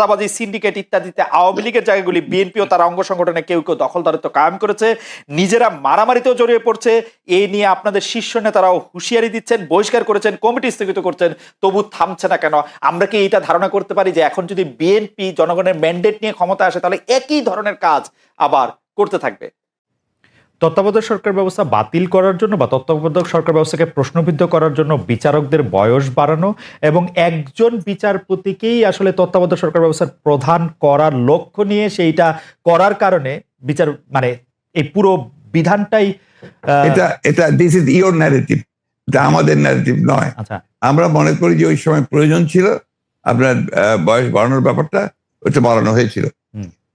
চাঁদাবাজি, সিন্ডিকেট ইত্যাদিতে আওয়ামী লীগের জায়গাগুলি বিএনপি ও তার অঙ্গ সংগঠনে কেউ কেউ দখলদারিত্ব কায়েম করেছে, নিজেরা মারামারিতেও জড়িয়ে পড়ছে। এই নিয়ে আপনাদের শীর্ষ নেতারাও হুঁশিয়ারি দিচ্ছেন, বহিষ্কার করেছেন, কমিটি স্থগিত করছেন, তবু থামছে না কেন? আমরা কি এটা ধারণা করতে পারি যে এখন যদি বিএনপি জনগণের ম্যান্ডেট নিয়ে ক্ষমতা আসে তাহলে একই ধরনের কাজ আবার করতে থাকবে? তত্ত্বাবধায়ক সরকার ব্যবস্থা বাতিল করার জন্য বা তত্ত্বাবধায়ক সরকার ব্যবস্থাকে প্রশ্নবিদ্ধ করার জন্য বিচারকদের বয়স বাড়ানো এবং একজন বিচারপতিকেই আসলে তত্ত্বাবধায়ক সরকার ব্যবস্থার প্রধান করার লক্ষ্য নিয়ে সেইটা করার কারণে বিচার মানে এই পুরো বিধানটাই এটা দিস ইজ ইওর ন্যারেটিভ, এটা আমাদের ন্যারেটিভ নয়। আচ্ছা, আমরা মনে করি যে ওই সময় প্রয়োজন ছিল আপনার বয়স বাড়ানোর ব্যাপারটা, ওটা বাড়ানো হয়েছিল।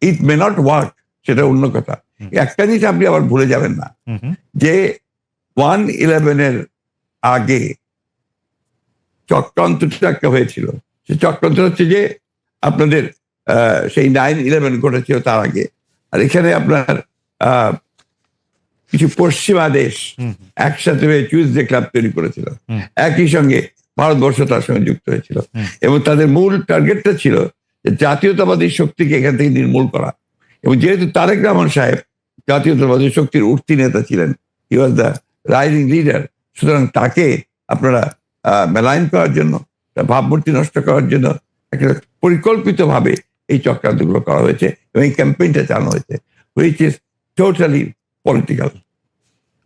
ইট মে নট ওয়ার্ক, সেটা অন্য কথা। একটা জিনিস আপনি আবার ভুলে যাবেন না যে 1/11 আগে চক্রান্তটা একটা হয়েছিল। সে চক্রান্ত হচ্ছে যে আপনাদের সেই 9/11 ঘটেছিল তার আগে। আর এখানে আপনার কিছু পশ্চিমা দেশ একসাথে হয়ে চুইজডে ক্লাব তৈরি করেছিল, একই সঙ্গে ভারতবর্ষ তার সঙ্গে যুক্ত হয়েছিল এবং তাদের মূল টার্গেটটা ছিল যে জাতীয়তাবাদী শক্তিকে এখান থেকে নির্মূল করা। এবং যেহেতু তারেক রহমান সাহেব জাতীয়তাবাদী শক্তির উঠতি নেতা ছিলেন, হি ওয়াজ দ্য রাইজিং লিডার, সুতরাং তাকে আপনারা মেলাইন করার জন্য, ভাবমূর্তি নষ্ট করার জন্য একটা পরিকল্পিতভাবে এই চক্রান্তগুলো করা হয়েছে এবং এই ক্যাম্পেইনটা চালানো হয়েছে, হুইচ ইজ টোটালি পলিটিক্যাল।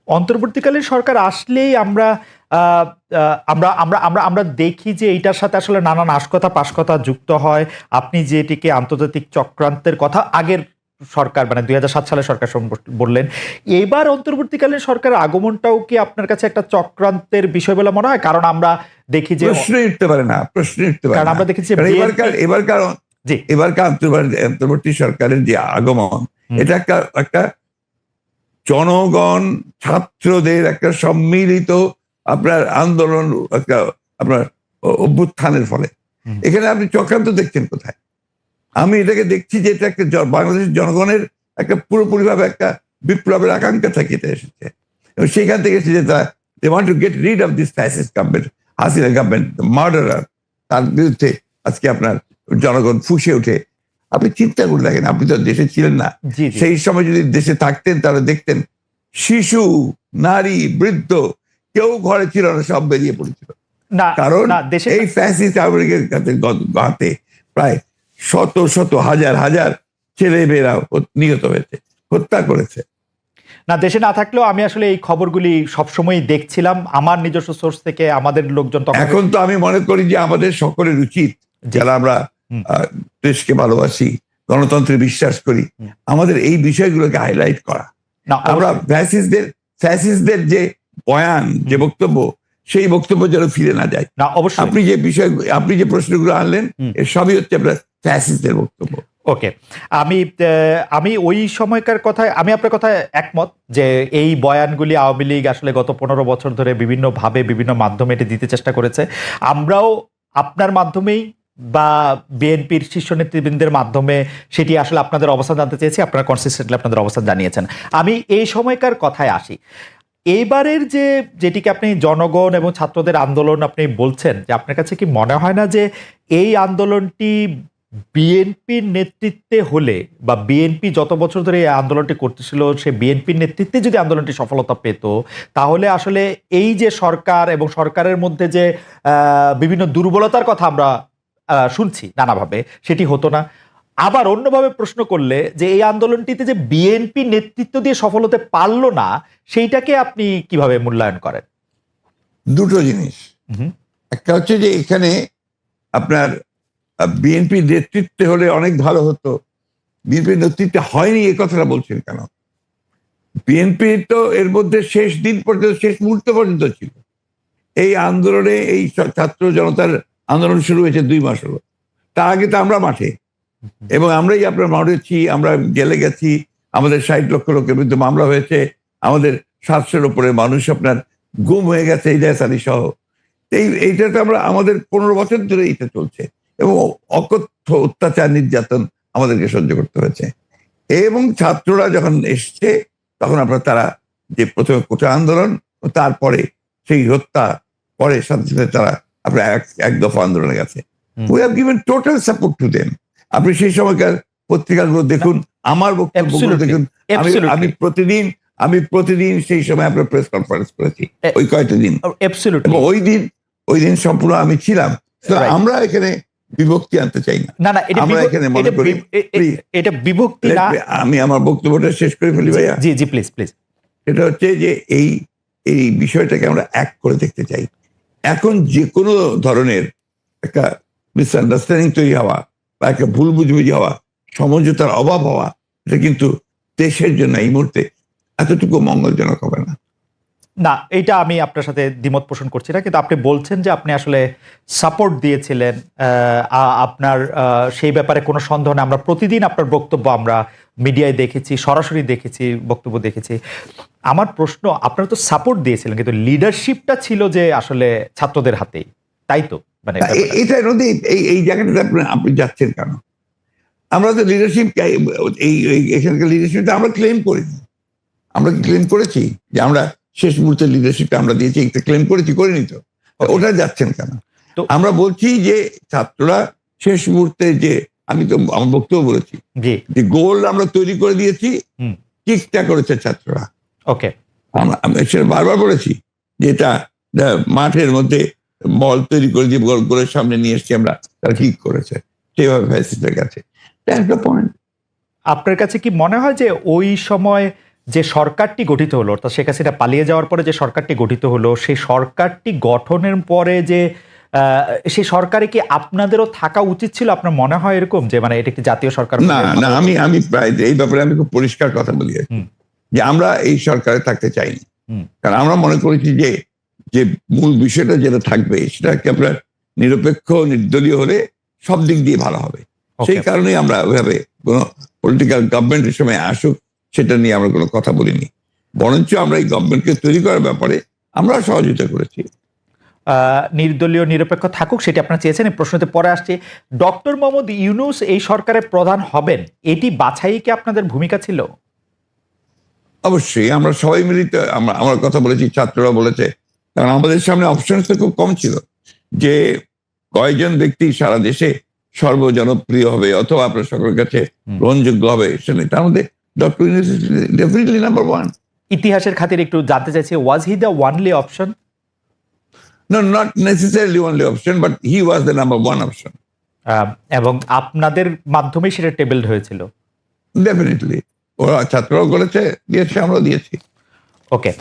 অন্তর্বর্তীকালীন সরকার আসলেই আমরা আমরা আমরা আমরা আমরা দেখি যে এইটার সাথে আসলে নানান আশকথা পাশকথা যুক্ত হয়। আপনি যেটিকে আন্তর্জাতিক চক্রান্তের কথা আগের সরকার মানে 2007 সালে সরকার বললেন, এবার অন্তর্বর্তীকালীন সরকারের আগমনটাও কি আপনার কাছে একটা চক্রান্তের বিষয় বলে মনে হয়? কারণ আমরা দেখি যে প্রশ্ন উঠতে পারে না, প্রশ্ন উঠতে পারে না। আমরা দেখেছি এবারকার অন্তর্বর্তী সরকারের যে আগমন, এটা একটা জনগণ ছাত্রদের একটা সম্মিলিত আপনার আন্দোলন, একটা আপনার অভ্যুত্থানের ফলে। এখানে আপনি চক্রান্ত দেখছেন কোথায়? আমি এটাকে দেখছি যে এটা একটা বাংলাদেশের জনগণের একটা পুরোপুরিভাবে একটা বিপ্লবের আকাঙ্ক্ষা থেকে এটা এসেছে এবং সেখান থেকে এসেছে they want to get rid of this fascist government, Hasina government, murderer. তার বিরুদ্ধে আজকে আপনার জনগণ ফুঁসে উঠে। আপনি চিন্তা করে দেখেন, আপনি তো দেশে ছিলেন না, সেই সময় যদি দেশে থাকতেন তাহলে দেখতেন শিশু, নারী, বৃদ্ধ কেউ ঘরে ছিল না, সব বেরিয়ে পড়েছিল। কারণ এই ফ্যাসিস্ট আমেরিকার হাতে প্রায় শত শত হাজার হাজার ছেলে মেয়েরা নিহত হয়েছে, হত্যা করেছে। না, দেশে না থাকলেও আমি আসলে এই খবরগুলি সবসময় দেখছিলাম আমার নিজস্ব সোর্স থেকে, আমাদের লোকজন। এখন তো আমি মনে করি যে আমাদের সকলের উচিত, যারা আমরা দেশকে ভালোবাসি, গণতন্ত্রে বিশ্বাস করি, আমাদের এই বিষয়গুলোকে হাইলাইট করা। আমরা ফ্যাসিস্টদের যে বয়ান, যে বক্তব্য, সেই বক্তব্য যেন ফিরে না যায়। না, অবশ্যই আপনি যে প্রশ্নগুলো আনলেন এর সবই হচ্ছে আপনার ফ্যাসিস্টদের বক্তব্য। ওকে, আমি ওই সময়কার কথায় আমি আপনার কথায় একমত যে এই বয়ানগুলি আওয়ামী লীগ আসলে গত 15 বছর ধরে বিভিন্নভাবে বিভিন্ন মাধ্যমে এটি দিতে চেষ্টা করেছে। আমরাও আপনার মাধ্যমেই বা বিএনপির শীর্ষ নেতৃবৃন্দের মাধ্যমে সেটি আসলে আপনাদের অবস্থান জানতে চেয়েছি, আপনারা কনসিস্টেন্টলি আপনাদের অবস্থান জানিয়েছেন। আমি এই সময়কার কথায় আসি। এইবারের যেটিকে আপনি জনগণ এবং ছাত্রদের আন্দোলন আপনি বলছেন, যে আপনার কাছে কি মনে হয় না যে এই আন্দোলনটি বিএনপির নেতৃত্বে হলে বা বিএনপি যত বছর ধরে এই আন্দোলনটি করতেছিল সে বিএনপির নেতৃত্বে যদি আন্দোলনটি সফলতা পেত, তাহলে আসলে এই যে সরকার এবং সরকারের মধ্যে যে বিভিন্ন দুর্বলতার কথা আমরা শুনছি নানাভাবে, সেটি হতো না? আবার অন্যভাবে প্রশ্ন করলে যে এই আন্দোলনটিতে যে বিএনপি নেতৃত্ব দিয়ে সফল হতে পারল না, সেইটাকে আপনি কিভাবে মূল্যায়ন করেন? দুটো জিনিস। একটা হচ্ছে যে এখানে আপনার বিএনপি নেতৃত্বে হলে অনেক ভালো হতো, বিএনপির নেতৃত্বে হয়নি এ কথাটা বলছেন কেন? বিএনপি তো এর মধ্যে শেষ দিন পর্যন্ত, শেষ মুহূর্ত পর্যন্ত ছিল। এই আন্দোলনে, এই ছাত্র জনতার আন্দোলন শুরু হয়েছে 2 মাস হলো। তার আগে তো আমরা মাঠে, এবং আমরাই আপনার মাঠেছি, আমরা জেলে গেছি, আমাদের 60 লক্ষ লোকের বিরুদ্ধে মামলা হয়েছে, আমাদের 700-এর উপরে মানুষ আপনার গুম হয়ে গেছে ইলিয়াস আলী সহ। এইটা তো আমরা, আমাদের 15 বছর ধরে এইটা চলছে এবং অকথ্য অত্যাচার নির্যাতন আমাদেরকে সহ্য করতে হয়েছে। এবং ছাত্ররা যখন এসছে তখন আপনার তারা যে প্রথমে কোটা আন্দোলন, তারপরে সেই হত্যা, পরে সাথে সাথে তারা আপনার এক দফা আন্দোলনে গেছে। We have given total support to them. আপনি সেই সময়কার পত্রিকাগুলো দেখুন, আমার বক্তব্যগুলো Absolutely, দেখুন। আমি আমি absolutely, প্রতিদিন সেই সময় আপনার প্রেস কনফারেন্স করেছি ওই কয়টা দিন, absolutely, এবং ওই দিন সম্পূর্ণ আমি ছিলাম। তো right. আমরা এখানে বিভক্তি আনতে চাই না। না না, এটা আমরা এখানে মনে করি, এটা বিভক্তি না। আমি আমার বক্তব্যটা শেষ করে ফেলি ভাইয়া। জি জি, প্লিজ প্লিজ। এটা হচ্ছে যে এই বিষয়টাকে আমরা এক করে দেখতে চাই। এখন যে কোনো ধরনের একটা মিসআন্ডারস্ট্যান্ডিং তৈরি হওয়া বা একটা ভুল বুঝবুঝি হওয়া, সমঝোতার অভাব হওয়া, এটা কিন্তু দেশের জন্য এই মুহূর্তে এতটুকু মঙ্গলজনক হবে না। না, এটা আমি আপনার সাথে দ্বিমত পোষণ করছি না, কিন্তু আপনি বলছেন যে আপনি আসলে সাপোর্ট দিয়েছিলেন, আপনার সেই ব্যাপারে কোনো সন্দেহ নেই। আমরা প্রতিদিন আপনার বক্তব্য আমরা মিডিয়ায় দেখেছি, সরাসরি দেখেছি, বক্তব্য দেখেছি। আমার প্রশ্ন, আপনারা তো সাপোর্ট দিয়েছিলেন, কিন্তু লিডারশিপটা ছিল যে আসলে ছাত্রদের হাতেই, তাই তো? মানে এটা নদী এই জায়গাটাতে আপনি যাচ্ছেন কেন? আমরা তো লিডারশিপ, এখানকার লিডারশিপটা আমরা ক্লেম করিনি। আমরা কি ক্লেম করেছি যে আমরা শেষ মুহূর্তে লিডারশিপটা আমরা দিয়েছি? একটা ক্লেম করিনি তো। ওটা যাচ্ছেন কেন? তো আমরা বলছি যে ছাত্ররা শেষ মুহূর্তে, যে আমি তো আমার বক্তব্য বলেছি যে গোল আমরা তৈরি করে দিয়েছি, কিকটা করেছে ছাত্ররা। ওকে, আমি সেটা বারবার বলেছি যে এটা মাঠের মধ্যে বল তৈরি করে দিয়ে গোলের সামনে নিয়ে এসছি আমরা, তারা কিক করেছে, সেভাবে ফ্যাসিস্টের কাছে। একটা পয়েন্ট, আপনার কাছে কি মনে হয় যে ওই সময় যে সরকারটি গঠিত হলো, অর্থাৎ শেখ হাসিনা পালিয়ে যাওয়ার পরে যে সরকারটি গঠিত হলো, সেই সরকারটি গঠনের পরে যে সেই সরকারে কি আপনাদেরও থাকা উচিত ছিল? আপনার মনে হয় এরকম যে মানে এটা একটি জাতীয় সরকার? না, আমি প্রায় এই ব্যাপারে আমি খুব পরিষ্কার কথা বলি যে আমরা এই সরকারে থাকতে চাইনি। কারণ আমরা মনে করেছি যে মূল বিষয়টা যেটা থাকবে সেটা কি আপনার নিরপেক্ষ, নির্দলীয় হলে সব দিক দিয়ে ভালো হবে। সেই কারণেই আমরা ওইভাবে কোনো পলিটিক্যাল গভর্নমেন্টের সময় আসুক সেটা নিয়ে আমরা কোনো কথা বলিনি, বরঞ্চ আমরা এই গভর্নমেন্টকে তৈরি করার ব্যাপারে আমরা সহযোগিতা করেছি। নির্দলীয় নিরপেক্ষ থাকুক সেটি আপনারা চেয়েছেন। এই প্রশ্নতে পরে আসছে, ডক্টর মোহাম্মদ ইউনূস এই সরকারের প্রধান হবেন, এটি বাছাই কি আপনাদের ভূমিকা ছিল? অবশ্যই আমরা সবাই মিলিত আমার কথা বলেছি, ছাত্ররা বলেছে, কারণ আমাদের সামনে অপশন তো খুব কম ছিল যে কয়জন ব্যক্তি সারা দেশে সর্বজনপ্রিয় হবে অথবা আপনার সকলের কাছে গ্রহণযোগ্য হবে, সেটা তার মধ্যে doctor Yunus definitely number one. ইতিহাসের খাতিরে একটু জানতে চাইছি, was he the only option? No, not necessarily only option, but he was the number one option. এবং আপনাদের মাধ্যমেই সেটা টেবলড হয়েছিল? ডেফিনেটলি ওরা ছাত্ররাও করেছে, দিয়েছে, আমরাও দিয়েছি। ওকে,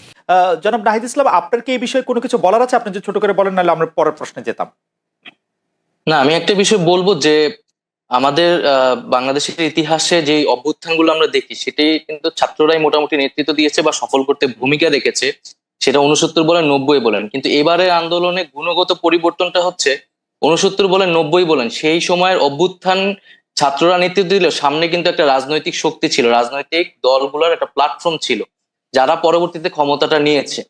জনাব নাহিদ ইসলাম, আপনার কি এই বিষয়ে কোনো কিছু বলার আছে? আপনি যদি ছোট করে বলেন, নাহলে আমরা পরের প্রশ্নে যেতাম। না, আমি একটা বিষয় বলবো যে আমাদের বাংলাদেশের ইতিহাসে যে অভ্যুত্থানগুলো আমরা দেখি সেটি কিন্তু ছাত্ররাই মোটামুটি নেতৃত্ব দিয়েছে বা সফল করতে ভূমিকা রেখেছে, সেটা 69 বলেন 90 বলেন। কিন্তু এবারের আন্দোলনে গুণগত পরিবর্তনটা হচ্ছে 69 বলেন 90 বলেন, সেই সময়ের অভ্যুত্থান ছাত্ররা নেতৃত্ব দিলেও সামনে কিন্তু একটা রাজনৈতিক শক্তি ছিল, রাজনৈতিক দলগুলোর একটা প্ল্যাটফর্ম ছিল যারা পরবর্তীতে ক্ষমতাটা নিয়েছে।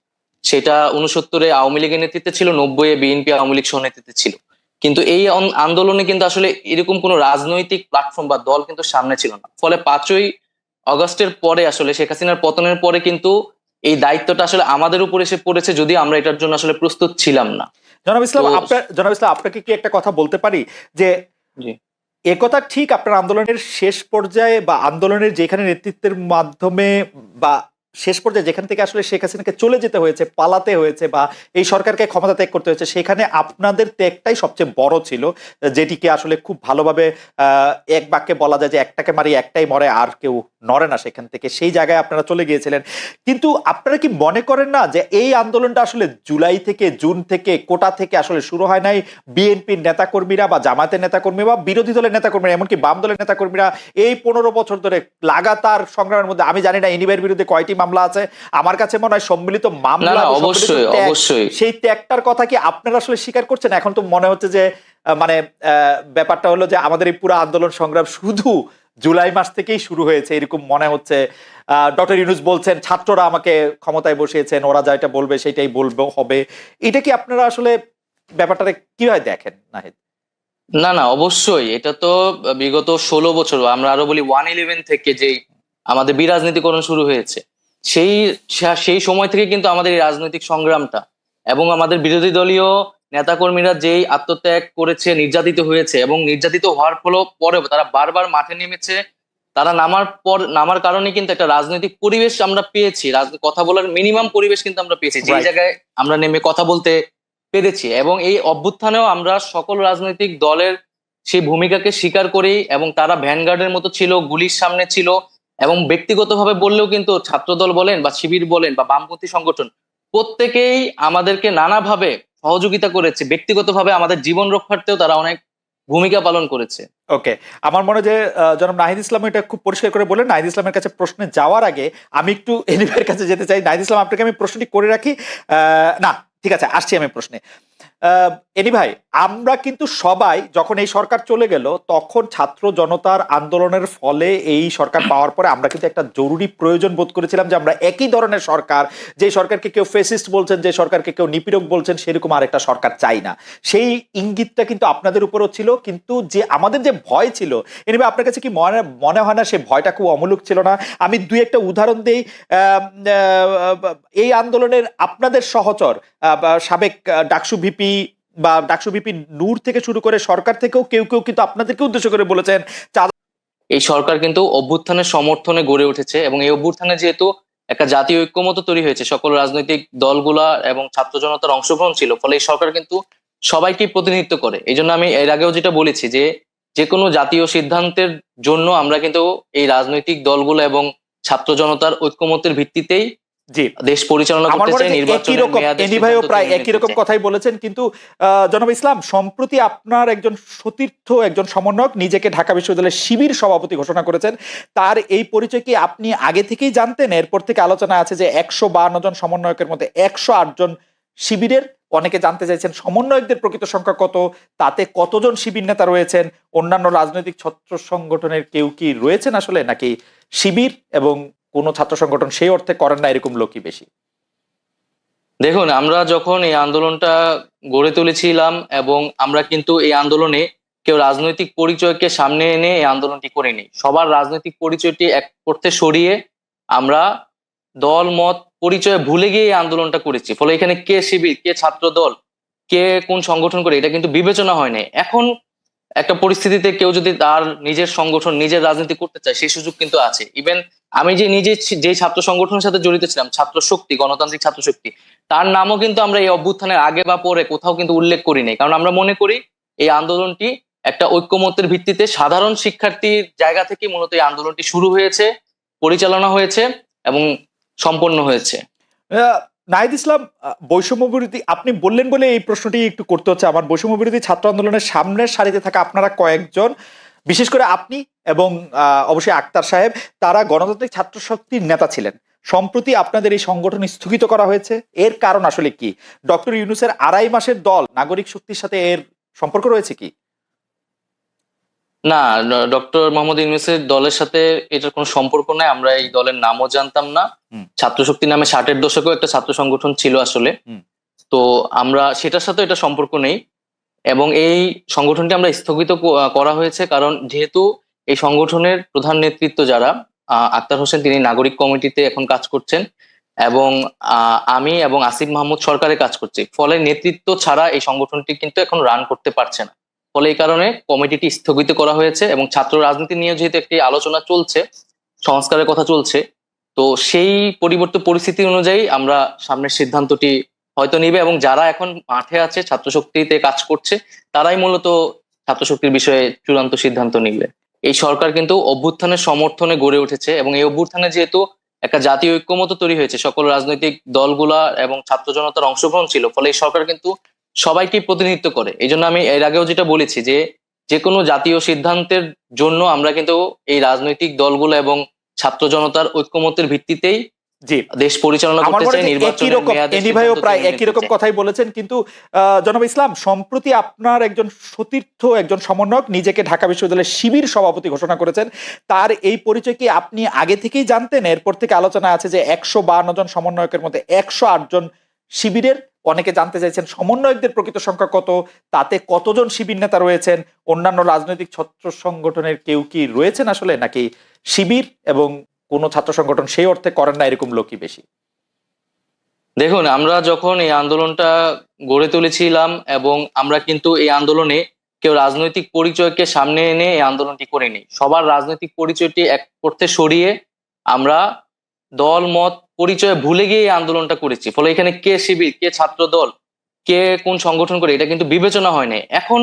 সেটা 69-এ আওয়ামী লীগের নেতৃত্বে ছিল, 90-এ বিএনপি আওয়ামী লীগ সহ নেতৃত্বে ছিল। কিন্তু এই আন্দোলনে কিন্তু আসলে এরকম কোনো রাজনৈতিক প্ল্যাটফর্ম বা দল কিন্তু সামনে ছিল না। ফলে 5ই আগস্টের পরে আসলে শেখ হাসিনার পতনের পরে কিন্তু এই দায়িত্বটা আসলে আমাদের উপর এসে পড়েছে, যদি আমরা এটার জন্য আসলে প্রস্তুত ছিলাম না। জনাব ইসলাম, আপনাকে কি একটা কথা বলতে পারি যে একথা ঠিক, আপনার আন্দোলনের শেষ পর্যায়ে বা আন্দোলনের যেখানে নেতৃত্বের মাধ্যমে বা শেষ পর্যায়ে যেখান থেকে আসলে শেখ হাসিনাকে চলে যেতে হয়েছে, পালাতে হয়েছে বা এই সরকারকে ক্ষমতা ত্যাগ করতে হয়েছে, সেখানে আপনাদের ত্যাগটাই সবচেয়ে বড় ছিল, যেটিকে আসলে খুব ভালোভাবে এক বাক্যে বলা যায় যে একটাকে মারি একটাই মরে, আর কেউ নড়ে না সেখান থেকে। সেই জায়গায় আপনারা চলে গিয়েছিলেন। কিন্তু আপনারা কি মনে করেন না যে এই আন্দোলনটা আসলে জুলাই থেকে, জুন থেকে, কোটা থেকে আসলে শুরু হয় নাই? বিএনপির নেতাকর্মীরা বা জামায়াতের নেতাকর্মী বা বিরোধী দলের নেতাকর্মীরা, এমনকি বাম দলের নেতাকর্মীরা এই 15 বছর ধরে লাগাতার সংগ্রামের মধ্যে, আমি জানি না এনিবার বিরুদ্ধে কয়টি মামলা আছে, আমার কাছে মনে হয় সম্মিলিত মামলা, অবশ্যই সেই ত্যাগটার কথা কি আপনারা আসলে স্বীকার করছেন? এখন তো মনে হচ্ছে যে মানে ব্যাপারটা হলো যে আমাদের এই পুরো আন্দোলন সংগ্রাম শুধু জুলাই মাস থেকেই শুরু হয়েছে, এরকম মনে হচ্ছে। ডক্টর ইউনূস বলছেন ছাত্ররা আমাকে ক্ষমতায় বসিয়েছেন, ওরা যা এটা বলবে সেটাই বলবে হবে। এটা কি আপনারা আসলে ব্যাপারটা কিভাবে দেখেন নাহিদ? না, অবশ্যই এটা তো বিগত 16 বছর, আমরা আরো বলি 111 থেকে যেই আমাদের বিরাজনীতিকরণ শুরু হয়েছে, সেই সময় থেকে কিন্তু আমাদের এই রাজনৈতিক সংগ্রামটা এবং আমাদের বিরোধী দলীয় নেতাকর্মীরা যেই আত্মত্যাগ করেছে, নির্যাতিত হয়েছে এবং নির্যাতিত হওয়ার পরেও তারা বারবার মাঠে নেমেছে। তারা নামার কারণে কিন্তু একটা রাজনৈতিক পরিবেশ আমরা পেয়েছি, কথা বলার মিনিমাম পরিবেশ কিন্তু আমরা পেয়েছি, যেই Right. জায়গায় আমরা নেমে কথা বলতে পেরেছি। এবং এই অভ্যুত্থানেও আমরা সকল রাজনৈতিক দলের সেই ভূমিকাকে স্বীকার করি, এবং তারা ভ্যানগার্ডের মতো ছিল, গুলির সামনে ছিল। এবং ব্যক্তিগতভাবে বললেও কিন্তু ছাত্রদল বলেন বা শিবির বলেন বা বামপন্থী সংগঠন, প্রত্যেকেই আমাদেরকে নানাভাবে সহযোগিতা করেছে। ব্যক্তিগতভাবে আমাদের জীবন রক্ষার্থেও তারা অনেক ভূমিকা পালন করেছে। ওকে, আমার মনে হয় যে জনাব নাহিদ ইসলাম এটা খুব পরিষ্কার করে বলেন। নাহিদ ইসলামের কাছে প্রশ্নে যাওয়ার আগে আমি একটু এনিভাইয়ের কাছে যেতে চাই। নাহিদ ইসলাম, আপনাকে আমি প্রশ্নটি করে রাখি। না, ঠিক আছে, আসছি আমি প্রশ্নে। এনি ভাই, আমরা কিন্তু সবাই যখন এই সরকার চলে গেল তখন ছাত্র জনতার আন্দোলনের ফলে এই সরকার পাওয়ার পরে আমরা কিন্তু একটা জরুরি প্রয়োজন বোধ করেছিলাম যে আমরা একই ধরনের সরকার, যে সরকারকে কেউ ফেসিস্ট বলছেন, যে সরকারকে কেউ নিপীড়ক বলছেন, সেরকম আরেকটা সরকার চাই না। সেই ইঙ্গিতটা কিন্তু আপনাদের উপরও ছিল, কিন্তু যে আমাদের যে ভয় ছিল, এনিবে আপনার কাছে কি মনে হয় না সে ভয়টা খুব অমূলক ছিল না? আমি দুই একটা উদাহরণ দিই। এই আন্দোলনের আপনাদের সহচর সাবেক ডাকসু ভিপি বা ডাকসু ভিপি নূর থেকে শুরু করে সরকার থেকেও কেউ কেউ কিন্তু আপনাদেরকে উদ্দেশ্য করে বলেছেন এই সরকার কিন্তু অভ্যুত্থানের সমর্থনে গড়ে উঠেছে, এবং এই অভ্যুত্থানে যেহেতু একটা জাতীয় ঐক্যমত্য তৈরি হয়েছে, সকল রাজনৈতিক দলগুলা এবং ছাত্র জনতার অংশগ্রহণ ছিল, ফলে এই সরকার কিন্তু সবাইকে প্রতিনিধিত্ব করে। এই জন্য আমি এর আগেও যেটা বলেছি যে যে কোনো জাতীয় সিদ্ধান্তের জন্য আমরা কিন্তু এই রাজনৈতিক দলগুলো এবং ছাত্র জনতার ঐক্যমত্যের ভিত্তিতেই জি দেশ পরিচালনা আমার করতে মনে চাই। হয় যে একই নির্বাচনের রকম, মেয়াদে এনি ভাইও সিদ্ধান্ত প্রায় তিনি একই নিতে রকম চাই। কথাই বলেছেন, কিন্তু জনাব ইসলাম, সম্প্রতি আপনার একজন সতীর্থ, একজন সমন্বয়ক নিজেকে ঢাকা বিশ্ববিদ্যালয়ের শিবির সভাপতি ঘোষণা করেছেন। তার এই পরিচয় কি আপনি আগে থেকেই জানতেন? এরপর থেকে আলোচনা আছে যে 152 জন সমন্বয়কের মধ্যে 108 জন শিবিরের। অনেকে জানতে চাইছেন সমন্বয়কদের প্রকৃত সংখ্যা কত, তাতে কতজন শিবির নেতা রয়েছেন, অন্যান্য রাজনৈতিক ছাত্র সংগঠনের কেউ কি রয়েছেন আসলে, নাকি শিবির এবং কোন ছাত্র সংগঠন সেই অর্থে করেন না এরকম লোকই বেশি? দেখুন, আমরা যখন এই আন্দোলনটা গড়ে তুলেছিলাম, এবং আমরা কিন্তু এই আন্দোলনে কেউ রাজনৈতিক পরিচয়কে সামনে এনে এই আন্দোলনটি করিনি। সবার রাজনৈতিক পরিচয়টি এক করতে সরিয়ে আমরা দল মত পরিচয় ভুলে গিয়ে এই আন্দোলনটা করেছি। ফলে এখানে কে শিবির, কে ছাত্র দল, কে কোন সংগঠন করে, এটা কিন্তু বিবেচনা হয় নাই। এখন একটা পরিস্থিতিতে কেউ যদি তার নিজের সংগঠন, নিজের রাজনীতি করতে চায়, সেই সুযোগ কিন্তু আছে। ইভেন আমি যে নিজে যে ছাত্র সংগঠনের সাথে জড়িত ছিলাম, ছাত্র শক্তি, গণতান্ত্রিক ছাত্র শক্তি, তার নামও কিন্তু আমরা এই অভ্যুত্থানের আগে বা পরে কোথাও কিন্তু উল্লেখ করি নাই। কারণ আমরা মনে করি এই আন্দোলনটি একটা ঐক্যমত্যের ভিত্তিতে সাধারণ শিক্ষার্থীর জায়গা থেকে মূলত এই আন্দোলনটি শুরু হয়েছে, পরিচালনা হয়েছে এবং সম্পন্ন হয়েছে। নাহিদ ইসলাম, বৈষম্য বিরোধী আপনি বললেন বলে এই প্রশ্নটি একটু করতে হচ্ছে আমার। বৈষম্য বিরোধী ছাত্র আন্দোলনের সামনের সারিতে থাকা আপনারা কয়েকজন, বিশেষ করে আপনি এবং অবশ্যই আক্তার সাহেব, তারা গণতান্ত্রিক ছাত্র শক্তির নেতা ছিলেন। সম্প্রতি আপনাদের এই সংগঠন স্থগিত করা হয়েছে, এর কারণ আসলে কি? ডক্টর ইউনূসের 2.5 মাসের দল নাগরিক শক্তির সাথে এর সম্পর্ক রয়েছে কি? না, ডক্টর মোহাম্মদ ইউনূসের দলের সাথে এটার কোনো সম্পর্ক নাই। আমরা এই দলের নামও জানতাম না। ছাত্র শক্তি নামে 60-এর দশকেও একটা ছাত্র সংগঠন ছিল আসলে। তো আমরা সেটার সাথে এটা সম্পর্ক নেই, এবং এই সংগঠনটি আমরা স্থগিত করা হয়েছে কারণ যেহেতু এই সংগঠনের প্রধান নেতৃত্ব যারা, আক্তার হোসেন, তিনি নাগরিক কমিটিতে এখন কাজ করছেন, এবং আমি এবং আসিফ মাহমুদ সরকারে কাজ করছি। ফলে নেতৃত্ব ছাড়া এই সংগঠনটি কিন্তু এখন রান করতে পারছে না। ফলে এই কারণে কমিটিটি স্থগিত করা হয়েছে, এবং ছাত্র রাজনীতি নিয়ে যেহেতু একটি আলোচনা চলছে, সংস্কারের কথা চলছে, তো সেই পরিবর্তিত পরিস্থিতি অনুযায়ী আমরা সামনের সিদ্ধান্তটি হয়তো নিবে, এবং যারা এখন মাঠে আছে ছাত্র শক্তিতে কাজ করছে, তারাই মূলত ছাত্র শক্তির বিষয়ে চূড়ান্ত সিদ্ধান্ত নিবে। এই সরকার কিন্তু অভ্যুত্থানের সমর্থনে গড়ে উঠেছে, এবং এই অভ্যুত্থানে যেহেতু একটা জাতীয় ঐক্যমত্য তৈরি হয়েছে, সকল রাজনৈতিক দলগুলা এবং ছাত্র জনতার অংশগ্রহণ ছিল, ফলে এই সরকার কিন্তু সবাইকে প্রতিনিধিত্ব করে। এই জন্য আমি এর আগেও যেটা বলেছি যে যে কোনো জাতীয় সিদ্ধান্তের জন্য আমরা কিন্তু এই রাজনৈতিক দলগুলো এবং ছাত্র জনতার ঐক্যমত্যের ভিত্তিতেই জি দেশ পরিচালনা আমার করতে মনে চাই। হয় একই নির্বাচনের রকম, মেয়াদে এনি ভাইও সিদ্ধান্ত প্রায় তিনি একই নিতে রকম চাই। কথাই বলেছেন, কিন্তু জনাব ইসলাম, সম্প্রতি আপনার একজন সতীর্থ, একজন সমন্বয়ক নিজেকে ঢাকা বিশ্ববিদ্যালয়ের শিবির সভাপতি ঘোষণা করেছেন। তার এই পরিচয় কি আপনি আগে থেকেই জানতেন? এরপর থেকে আলোচনা আছে যে 152 জন সমন্বয়কের মধ্যে 108 জন শিবিরের। অনেকে জানতে চাইছেন সমন্বয়কদের প্রকৃত সংখ্যা কত, তাতে কতজন শিবির নেতা রয়েছেন, অন্যান্য রাজনৈতিক ছাত্র সংগঠনের কেউ কি রয়েছেন আসলে, নাকি শিবির এবং কোন ছাত্র সংগঠন সেই অর্থে করেন না এরকম লোকই বেশি? দেখুন, আমরা যখন এই আন্দোলনটা গড়ে তুলেছিলাম এবং আমরা কিন্তু এই আন্দোলনে কেউ রাজনৈতিক পরিচয়কে সামনে এনে এই আন্দোলনটি করিনি। সবার রাজনৈতিক পরিচয়টি এক করতে সরিয়ে আমরা দল মত পরিচয় ভুলে গিয়ে এই আন্দোলনটা করেছি। ফলে এখানে কে শিবির, কে ছাত্র দল, কে কোন সংগঠন করে এটা কিন্তু বিবেচনা হয় নাই। এখন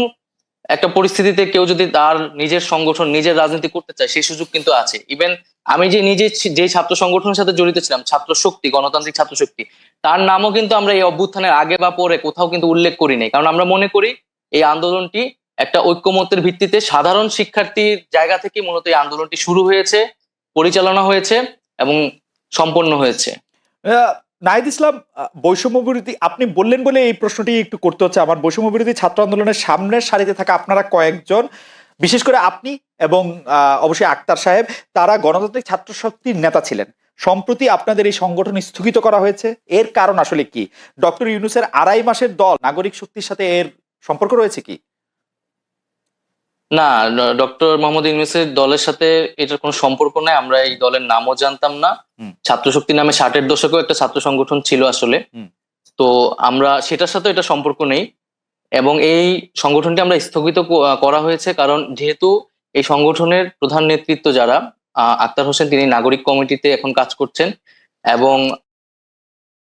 একটা পরিস্থিতিতে কেউ যদি তার নিজের সংগঠন, নিজের রাজনীতি করতে চায়, সেই সুযোগ কিন্তু আছে। ইভেন আমি যে নিজে যে ছাত্র সংগঠনের সাথে জড়িত ছিলাম, ছাত্র শক্তি, গণতান্ত্রিক ছাত্র শক্তি, তার নামও কিন্তু আমরা এই অভ্যুত্থানের আগে বা পরে কোথাও কিন্তু উল্লেখ করি নাই। কারণ আমরা মনে করি এই আন্দোলনটি একটা ঐক্যমত্যের ভিত্তিতে সাধারণ শিক্ষার্থীর জায়গা থেকে মূলত এই আন্দোলনটি শুরু হয়েছে, পরিচালনা হয়েছে এবং সম্পন্ন হয়েছে। নাহিদ ইসলাম, বৈষম্য বিরোধী আপনি বললেন বলে এই প্রশ্নটি একটু করতে হচ্ছে আমার। বৈষম্য বিরোধী ছাত্র আন্দোলনের সামনের সারিতে থাকা আপনারা কয়েকজন, বিশেষ করে আপনি এবং অবশ্যই আক্তার সাহেব, তারা গণতান্ত্রিক ছাত্র শক্তির নেতা ছিলেন। সম্প্রতি আপনাদের এই সংগঠন স্থগিত করা হয়েছে, এর কারণ আসলে কি? ডক্টর ইউনূসের 2.5 মাসের দল নাগরিক শক্তির সাথে এর সম্পর্ক রয়েছে কি? না, ডক্টর মোহাম্মদ ইউনূসের দলের সাথে এটার কোনো সম্পর্ক নাই। আমরা এই দলের নামও জানতাম না। হুম। ছাত্র শক্তি নামে 60-এর দশকেও একটা ছাত্র সংগঠন ছিল আসলে। হুম। তো আমরা সেটার সাথে এটা সম্পর্ক নেই এবং এই সংগঠনটি আমরা স্থগিত করা হয়েছে কারণ যেহেতু এই সংগঠনের প্রধান নেতৃত্ব যারা, আক্তার হোসেন, তিনি নাগরিক কমিটিতে এখন কাজ করছেন এবং